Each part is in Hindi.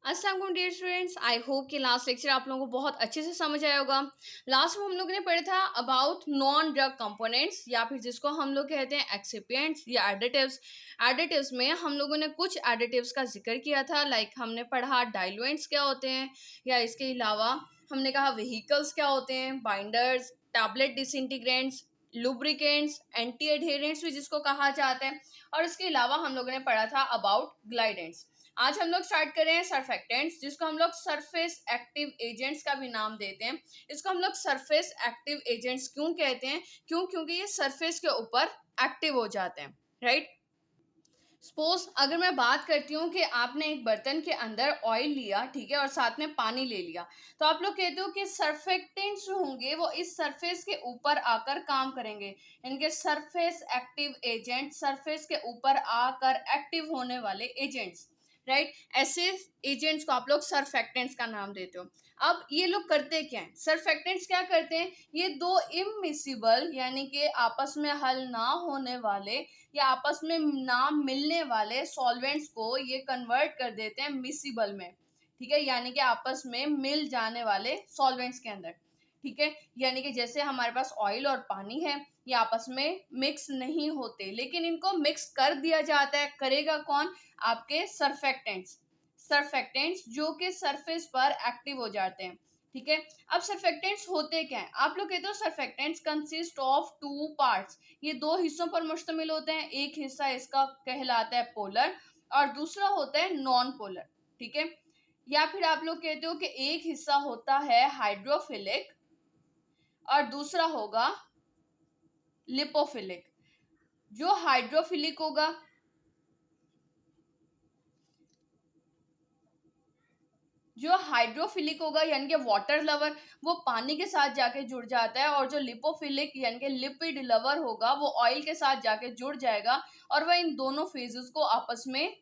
अस्सलाम वालेकुम डियर स्टूडेंट्स, आई होप कि लास्ट लेक्चर आप लोगों को बहुत अच्छे से समझ आया होगा। लास्ट में हम लोगों ने पढ़ा था अबाउट नॉन ड्रग कंपोनेंट्स या फिर जिसको हम लोग कहते हैं एक्सिपिएंट्स या एडिटिव्स। एडिटिव्स में हम लोगों ने कुछ एडिटिव्स का जिक्र किया था, लाइक हमने पढ़ा डाइलुएंट्स क्या होते हैं, या इसके अलावा हमने कहा व्हीकल्स क्या होते हैं, binders, tablet disintegrants, lubricants, anti adherents भी जिसको कहा जाता है, और इसके अलावा हम लोगों ने पढ़ा था अबाउट ग्लाइडेंट्स। आज हम लोग स्टार्ट कर रहे हैं सरफेक्टेंट्स, जिसको हम लोग सरफेस एक्टिव एजेंट्स का भी नाम देते हैं। इसको हम लोग सरफेस एक्टिव एजेंट्स क्यों कहते हैं? क्योंकि ये सरफेस के ऊपर एक्टिव हो जाते हैं, राइट। सपोज अगर मैं बात करती हूँ कि आपने एक बर्तन के अंदर ऑयल लिया, ठीक है, और साथ में पानी ले लिया, तो आप लोग कहते हो कि सरफेक्टेंट्स जो होंगे वो इस सरफेस के ऊपर आकर काम करेंगे, यानी कि सरफेस एक्टिव एजेंट, सरफेस के ऊपर आकर एक्टिव होने वाले एजेंट्स, राइट। ऐसे एजेंट्स को आप लोग सरफेक्टेंट्स का नाम देते हो। अब ये लोग करते क्या हैं? सरफेक्टेंट्स क्या करते हैं? ये दो इमिसिबल यानी कि आपस में हल ना होने वाले या आपस में ना मिलने वाले सॉल्वेंट्स को ये कन्वर्ट कर देते हैं मिसिबल में, ठीक है, यानी कि आपस में मिल जाने वाले सॉल्वेंट्स के अंदर, ठीक है। यानी कि जैसे हमारे पास ऑयल और पानी है, ये आपस में मिक्स नहीं होते, लेकिन इनको मिक्स कर दिया जाता है। करेगा कौन? आपके सरफेक्टेंट्स, सरफेक्टेंट्स जो कि सरफेस पर एक्टिव हो जाते हैं, ठीक है। अब सरफेक्टेंट्स होते क्या हैं? आप लोग कहते हो surfactants consist of two parts, ये दो हिस्सों पर मुश्तमिल होते हैं। एक हिस्सा इसका कहलाता है पोलर और दूसरा होता है नॉन पोलर, ठीक है। या फिर आप लोग कहते हो कि एक हिस्सा होता है हाइड्रोफिलिक और दूसरा होगा लिपोफिलिक। जो हाइड्रोफिलिक होगा, जो हाइड्रोफिलिक होगा यानी कि वाटर लवर, वो पानी के साथ जाके जुड़ जाता है, और जो लिपोफिलिक यानी कि लिपिड लवर होगा वो ऑयल के साथ जाके जुड़ जाएगा और वह इन दोनों फेजेस को आपस में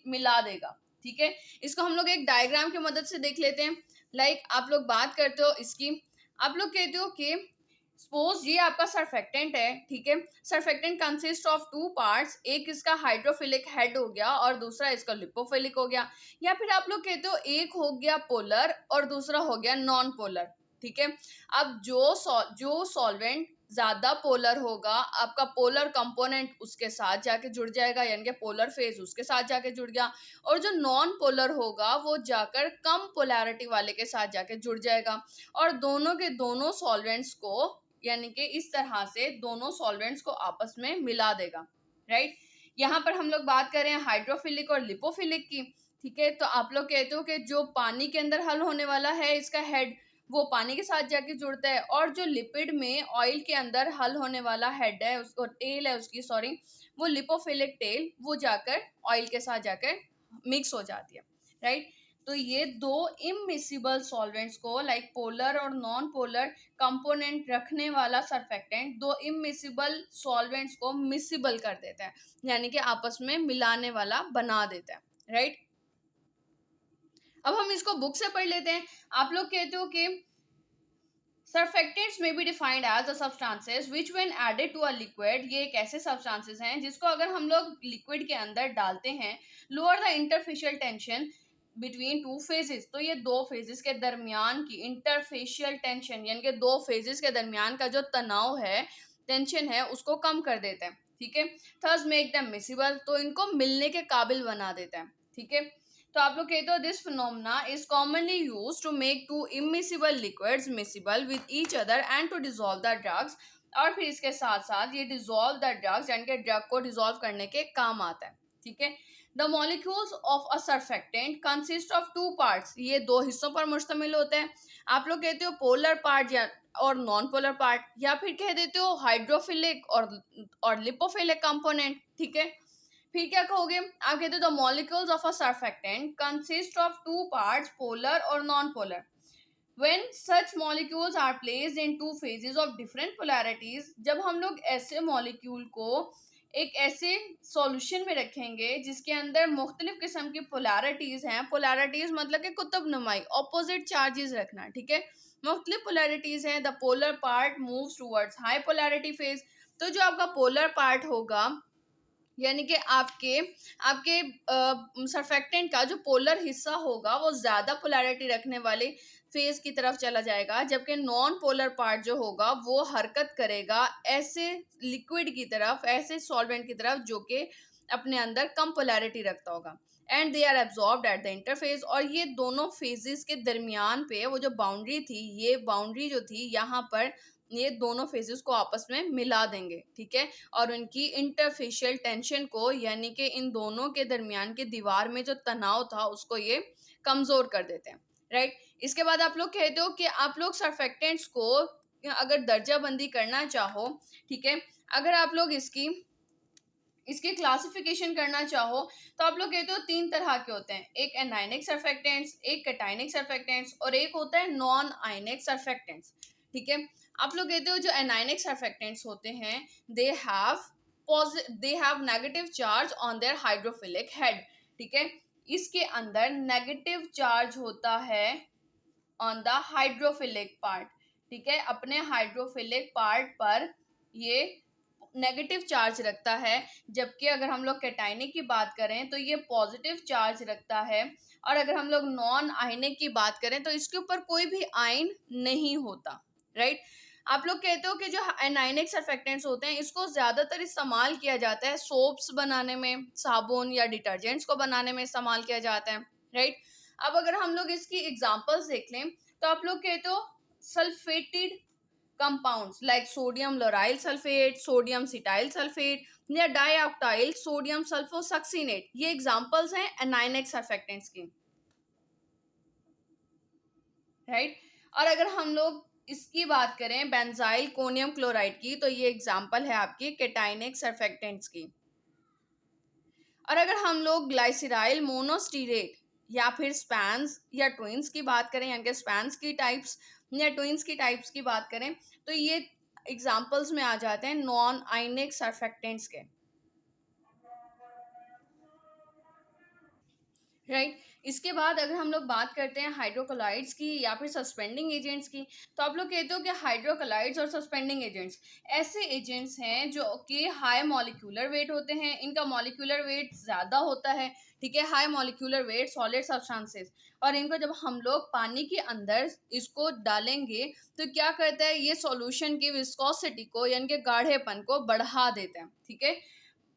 मिला देगा, ठीक है। इसको हम लोग एक डायग्राम की मदद से देख लेते हैं। लाइक आप लोग बात करते हो इसकी, आप लोग कहते हो कि सपोज ये आपका सरफेक्टेंट है, ठीक है। Surfactant consist of two parts, एक इसका हाइड्रोफिलिक हेड हो गया और दूसरा इसका लिपोफिलिक हो गया। या फिर आप लोग कहते हो एक हो गया पोलर और दूसरा हो गया नॉन पोलर, ठीक है। अब जो सॉल्वेंट ज्यादा पोलर होगा, आपका पोलर कंपोनेंट उसके साथ जाके जुड़ जाएगा, यानी कि पोलर फेज उसके साथ जाके जुड़ गया, और जो नॉन पोलर होगा वो जाकर कम पोलैरिटी वाले के साथ जाके जुड़ जाएगा, और दोनों के दोनों सॉल्वेंट्स को यानी कि इस तरह से दोनों सॉल्वेंट्स को आपस में मिला देगा, राइट। यहाँ पर हम लोग बात कर रहे हैं हाइड्रोफिलिक और लिपोफिलिक की, ठीक है। तो आप लोग कहते हो कि जो पानी के अंदर हल होने वाला है इसका हेड, वो पानी के साथ जाके जुड़ता है, और जो लिपिड में ऑयल के अंदर हल होने वाला हेड है उसको टेल है उसकी, सॉरी, वो लिपोफिलिक टेल, वो जाकर ऑयल के साथ जाकर मिक्स हो जाती है, राइट। तो ये दो इमिसिबल सॉल्वेंट्स को, लाइक पोलर और नॉन पोलर कंपोनेंट रखने वाला सरफेक्टेंट, दो इमिसिबल सॉल्वेंट्स को मिसिबल कर देता है, यानी कि आपस में मिलाने वाला बना देता है, राइट। अब हम इसको बुक से पढ़ लेते हैं। आप लोग कहते हो कि Surfactants may be defined as the substances which when added to a liquid, ये एक ऐसे substances हैं जिसको अगर हम लोग लिक्विड के अंदर डालते हैं, lower the interfacial tension between two phases, तो ये दो फेजेस के दरमियान की इंटरफेशियल टेंशन यानी कि दो फेजेस के दरमियान का जो तनाव है, टेंशन है, उसको कम कर देते हैं, ठीक है। थर्स मेक देम मिसिबल, तो इनको मिलने के काबिल बना देता है, ठीक है। तो आप लोग कहते हो this phenomena is commonly used to make two immiscible liquids miscible with each other and to dissolve the drugs, और फिर इसके साथ साथ ये डिसॉल्व द ड्रग्स यानी कि ड्रग को डिसॉल्व करने के काम आता है, ठीक है। The molecules of a surfactant consist of two parts, ये दो हिस्सों पर मुश्तमिल होते हैं। आप लोग कहते हो पोलर पार्ट या और नॉन पोलर पार्ट, या फिर कह देते हो हाइड्रोफिलिक और लिपोफिलिक कंपोनेंट, ठीक है। फिर क्या कहोगे? आप कहते हो the molecules of a surfactant consist of two parts, polar और non polar. When such molecules are placed in two phases of different polarities, जब हम लोग ऐसे मॉलिक्यूल को एक ऐसे सॉल्यूशन में रखेंगे जिसके अंदर मुख्तलिफ किस्म की पोलैरिटीज हैं, पोलैरिटीज मतलब कि कुतुब नुमाई, ऑपोजिट चार्जेस रखना, ठीक है। मुख्तलिफ पोलैरिटीज हैं, the polar part moves towards high polarity phase, तो जो आपका पोलर पार्ट होगा यानी कि आपके आपके सरफेक्टेंट का जो पोलर हिस्सा होगा वो ज़्यादा पोलैरिटी रखने वाले फेज की तरफ चला जाएगा, जबकि नॉन पोलर पार्ट जो होगा वो हरकत करेगा ऐसे लिक्विड की तरफ, ऐसे सॉल्वेंट की तरफ जो कि अपने अंदर कम पोलैरिटी रखता होगा। And they are absorbed at the interface, और ये दोनों फेजेस के दरमियान पे वो जो बाउंड्री थी, ये बाउंड्री जो थी यहाँ पर ये दोनों फेजेस को आपस में मिला देंगे, ठीक है, और उनकी इंटरफेशियल टेंशन को, यानी कि इन दोनों के दरमियान के दीवार में जो तनाव था उसको ये कमजोर कर देते हैं, राइट। इसके बाद आप लोग कहते हो कि आप लोग सर्फेक्टेंट्स को अगर दर्जा बंदी करना चाहो, ठीक है, अगर आप लोग इसकी इसकी क्लासिफिकेशन करना चाहो तो आप लोग कहते हो तीन तरह के होते हैं, एक एनायनिक सर्फेक्टेंट्स, एक कैटायनिक सर्फेक्टेंट्स और एक होता है नॉन आयनिक सर्फेक्टेंट्स, ठीक है। आप लोग कहते हो जो एनायनिक सर्फेक्टेंट्स होते हैं they have negative charge on their hydrophilic head, ठीक है, इसके अंदर नेगेटिव चार्ज होता है ऑन द हाइड्रोफिलिक पार्ट, ठीक है, अपने हाइड्रोफिलिक पार्ट पर ये नेगेटिव चार्ज रखता है, जबकि अगर हम लोग कैटायनिक की बात करें तो ये पॉजिटिव चार्ज रखता है, और अगर हम लोग नॉन आयनिक की बात करें तो इसके ऊपर कोई भी आयन नहीं होता, राइट। आप लोग कहते हो कि जो एनायनिक सर्फेक्टेंट्स होते हैं इसको ज़्यादातर इस्तेमाल किया जाता है सोप्स बनाने में, साबुन या डिटर्जेंट्स को बनाने में इस्तेमाल किया जाता है, राइट। अब अगर हम लोग इसकी एग्जांपल्स देख लें तो आप लोग कहते हो sulphated compounds like sodium lauryl sulfate, sodium cetyl sulfate या dioctyl sodium sulfosuccinate, ये एग्जांपल्स हैं एनायनिक सर्फेक्टेंट्स की, राइट। और अगर हम लोग इसकी बात करें बेंजाइल कोनियम क्लोराइड की तो ये एग्जांपल है आपकी कैटायनिक सर्फेक्टेंट्स की। और अगर हम लोग ग्लाइसराइल मोनोस्टीरेट या फिर स्पैन्स या ट्विंस की बात करें, यानी कि स्पैन्स की टाइप्स या ट्विंस की टाइप्स की बात करें तो ये एग्जांपल्स में आ जाते हैं नॉन आयनिक सर्फेक्टेंट्स के, राइट। इसके बाद अगर हम लोग बात करते हैं हाइड्रोकोलाइड्स की या फिर सस्पेंडिंग एजेंट्स की तो आप लोग कहते हो कि हाइड्रोकोलाइड्स और सस्पेंडिंग एजेंट्स ऐसे एजेंट्स हैं जो कि हाई मॉलिक्यूलर वेट होते हैं, इनका मॉलिक्यूलर वेट ज़्यादा होता है, ठीक है, high molecular weight solid substances, और इनको जब हम लोग पानी के अंदर इसको डालेंगे तो क्या करता है, ये सॉल्यूशन की विस्कोसिटी को यानी कि गाढ़ेपन को बढ़ा देता है, ठीक है,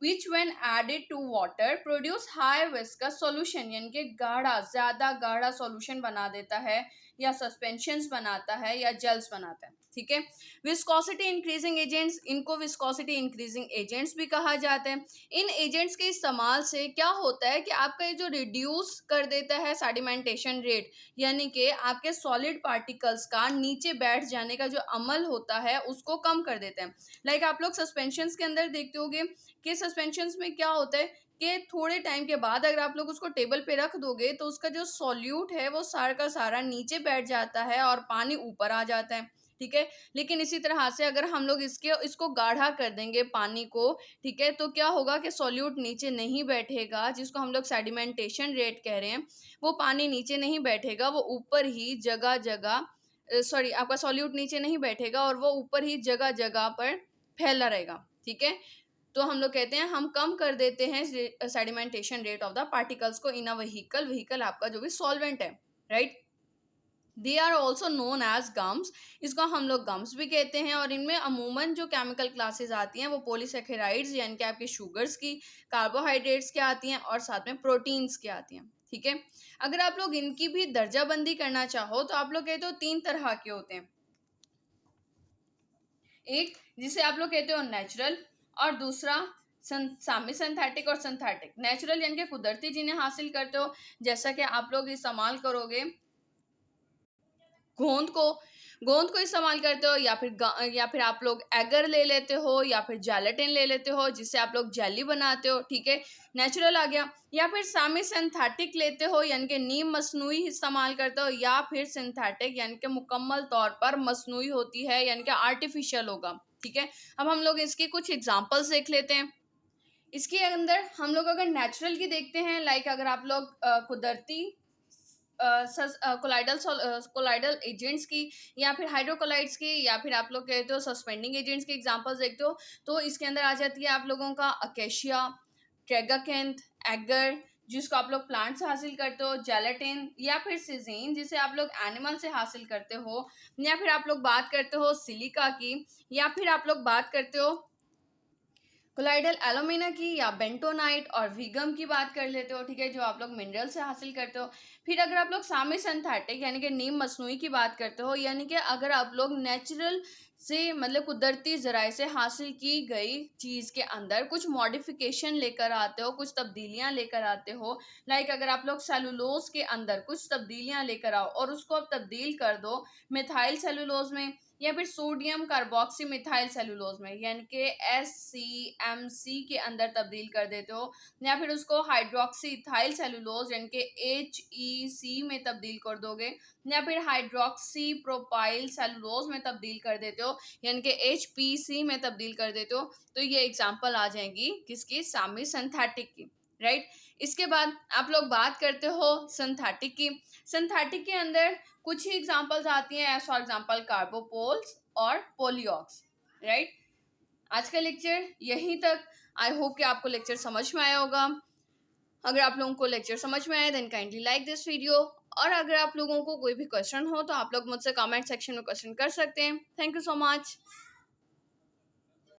which when added to water produce high viscous solution, यानी कि गाढ़ा, ज़्यादा गाढ़ा सॉल्यूशन बना देता है या सस्पेंशंस बनाता है या जेल्स बनाता है, ठीक है। विस्कोसिटी इंक्रीजिंग एजेंट्स, इनको विस्कोसिटी इंक्रीजिंग एजेंट्स भी कहा जाता है। इन एजेंट्स के इस्तेमाल से क्या होता है कि आपका ये जो रिड्यूस कर देता है सेडिमेंटेशन रेट, यानी कि आपके सॉलिड पार्टिकल्स का नीचे बैठ जाने का जो अमल होता है उसको कम कर देता है। लाइक आप लोग सस्पेंशंस के अंदर देखते होंगे कि सस्पेंशंस में क्या होता है कि थोड़े टाइम के बाद अगर आप लोग उसको टेबल पे रख दोगे तो उसका जो सॉल्यूट है वो सारा का सारा नीचे बैठ जाता है और पानी ऊपर आ जाता है, ठीक है। लेकिन इसी तरह से अगर हम लोग इसको गाढ़ा कर देंगे पानी को, ठीक है, तो क्या होगा कि सॉल्यूट नीचे नहीं बैठेगा, जिसको हम लोग सेडिमेंटेशन रेट कह रहे हैं, वो पानी नीचे नहीं बैठेगा, वो ऊपर ही जगह जगह सॉरी आपका सॉल्यूट नीचे नहीं बैठेगा और वो ऊपर ही जगह जगह पर फैला रहेगा, ठीक है। तो हम लोग कहते हैं हम कम कर देते हैं sedimentation rate of the particles को इन अ व्हीकल, व्हीकल आपका जो भी सॉल्वेंट है, right. They are also known as gums, इसको हम लोग गम्स भी कहते हैं, और इनमें अमूमन जो केमिकल क्लासेस आती हैं वो पॉलीसेकेराइड्स यानी कि आपके शुगर्स की, कार्बोहाइड्रेट्स की आती हैं और साथ में प्रोटीन्स की आती हैं, ठीक है। अगर आप लोग इनकी भी दर्जाबंदी करना चाहो तो आप लोग कहते हो तीन तरह के होते हैं, एक जिसे आप लोग कहते हो नेचुरल और दूसरा सामी सिंथेटिक और सिंथेटिक। नेचुरल यानी कि कुदरती जिन्हें हासिल करते हो, जैसा कि आप लोग इस्तेमाल करोगे गोंद को, गोंद को इस्तेमाल करते हो, या फिर आप लोग एगर ले लेते हो या फिर जेलेटिन ले लेते हो जिससे आप लोग जेली बनाते हो, ठीक है, नेचुरल आ गया। या फिर सामी सिंथेटिक लेते हो यानी कि नीम मसनूई इस्तेमाल करते हो, या फिर सिंथेटिक यानी कि मुकम्मल तौर पर मसनूई होती है यानी कि आर्टिफिशियल होगा, ठीक है। अब हम लोग इसकी कुछ एग्जांपल्स देख लेते हैं। इसके अंदर हम लोग अगर नेचुरल की देखते हैं, लाइक अगर आप लोग कुदरती कोलाइडल कोलाइडल एजेंट्स की या फिर हाइड्रोकोलाइड्स की या फिर आप लोग कहते हो सस्पेंडिंग एजेंट्स की एग्जांपल्स देखते हो, तो इसके अंदर आ जाती है आप लोगों का अकेशिया, ट्रेगाकेंथ, एगर जिसको आप लोग प्लांट से हासिल करते हो, जेलेटिन या फिर सिजीन जिसे आप लोग एनिमल से हासिल करते हो, या फिर आप लोग बात करते हो सिलिका की, या फिर आप लोग बात करते हो कोलाइडल एलुमिना की, या बेंटोनाइट और वीगम की बात कर लेते हो, ठीक है, जो आप लोग मिनरल से हासिल करते हो। फिर अगर आप लोग सामी सिंथेटिक यानी कि नीम मसनूई की बात करते हो, यानी कि अगर आप लोग नेचुरल से मतलब कुदरती ज़राए से हासिल की गई चीज़ के अंदर कुछ मॉडिफिकेशन लेकर आते हो, कुछ तब्दीलियां लेकर आते हो, लाइक अगर आप लोग सेलुलोज के अंदर कुछ तब्दीलियां लेकर आओ और उसको आप तब्दील कर दो मिथाइल सेलुलोज में, या फिर सोडियम कार्बोक्सी मिथाइल सेलुलोज में यानी कि SCMC के अंदर तब्दील कर देते हो, या फिर उसको हाइड्रोक्सी इथाइल सेलुलोज यानी कि HEC में तब्दील कर दोगे, या फिर हाइड्रोक्सी प्रोपाइल सेलुलोज में तब्दील कर देते हो यानी कि HPC में तब्दील कर देते हो, तो ये एग्जांपल आ जाएंगी किसकी, सामी सिंथेटिक की, राइट। इसके बाद आप लोग बात करते हो सिंथेटिक की। सिंथेटिक के अंदर कुछ ही एग्जांपल्स आती हैं, एज फॉर एग्जांपल कार्बोपोल्स और पोलियोक्स, राइट। आज का लेक्चर यहीं तक। आई होप कि आपको लेक्चर समझ में आया होगा। अगर आप लोगों को लेक्चर समझ में आया then kindly like this video, और अगर आप लोगों को कोई भी क्वेश्चन हो तो आप लोग मुझसे कमेंट सेक्शन में क्वेश्चन कर सकते हैं। Thank you so much.